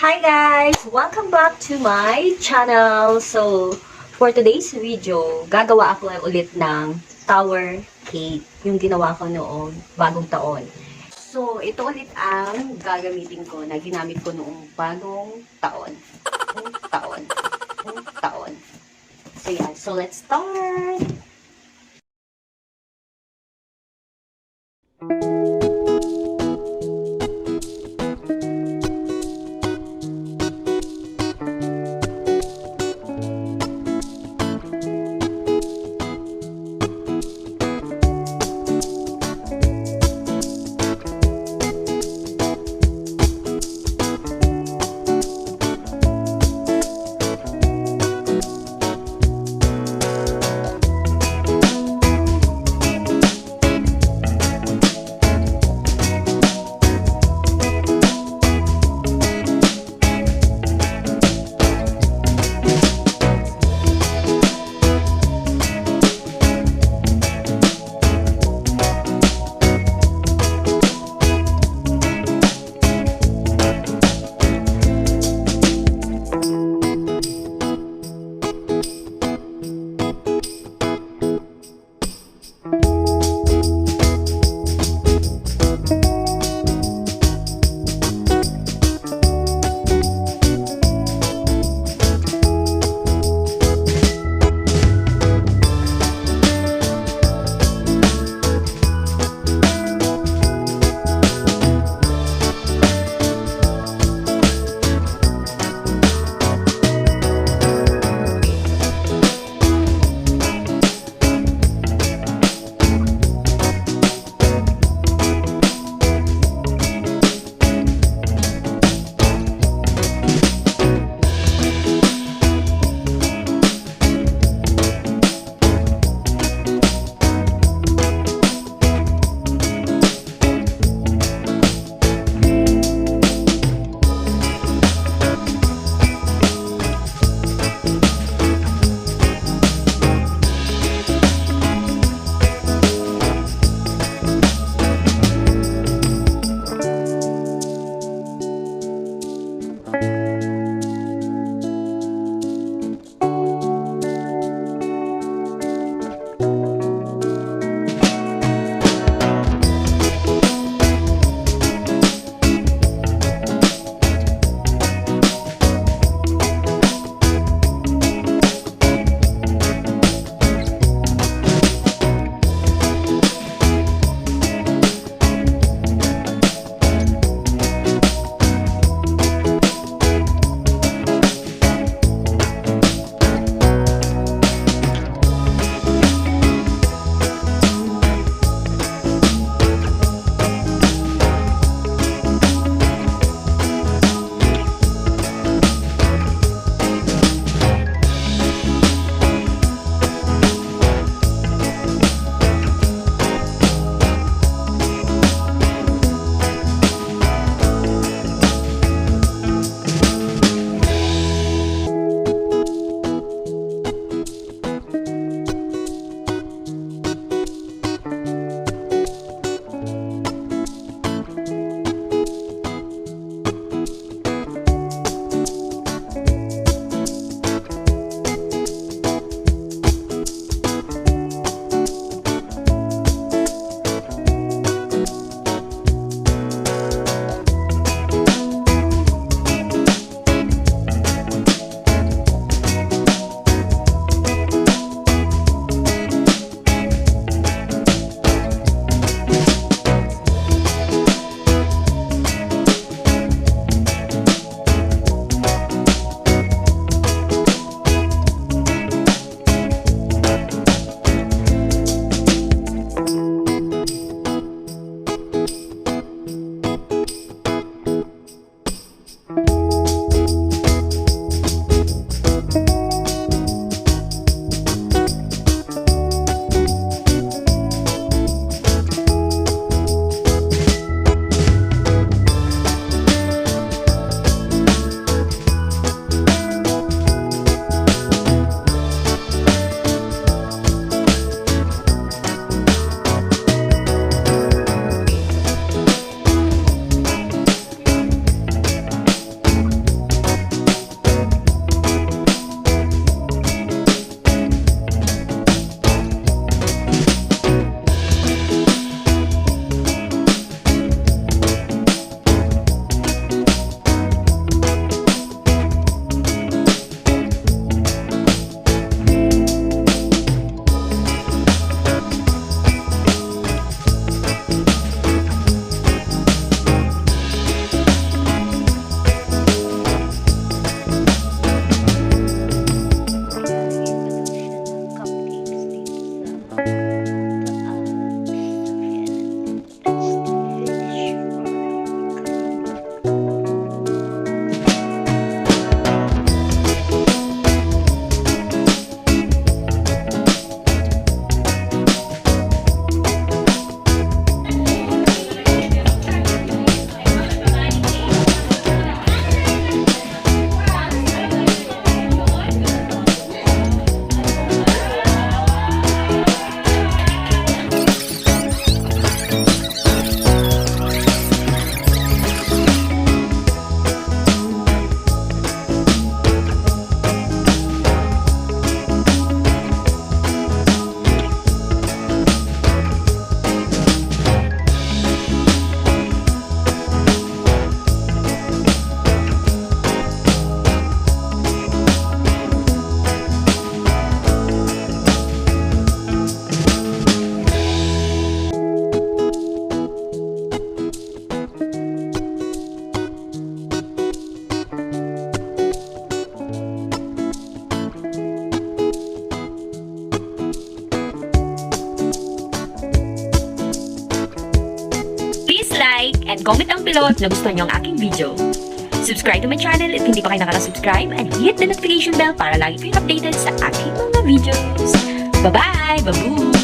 Hi guys! Welcome back to my channel. So, for today's video, gagawa ako ulit ng tower cake. Yung ginawa ko noong bagong taon. So, ito ulit ang gagamitin ko na ginamit ko noong bagong taon. Taon. So, yan. So, let's start! comment down below if nagustuhan niyo ang aking video. Subscribe to my channel if hindi pa kayo nakaka-subscribe and hit the notification bell para lagi kayong updated sa aking mga videos. Bye-bye! Babush!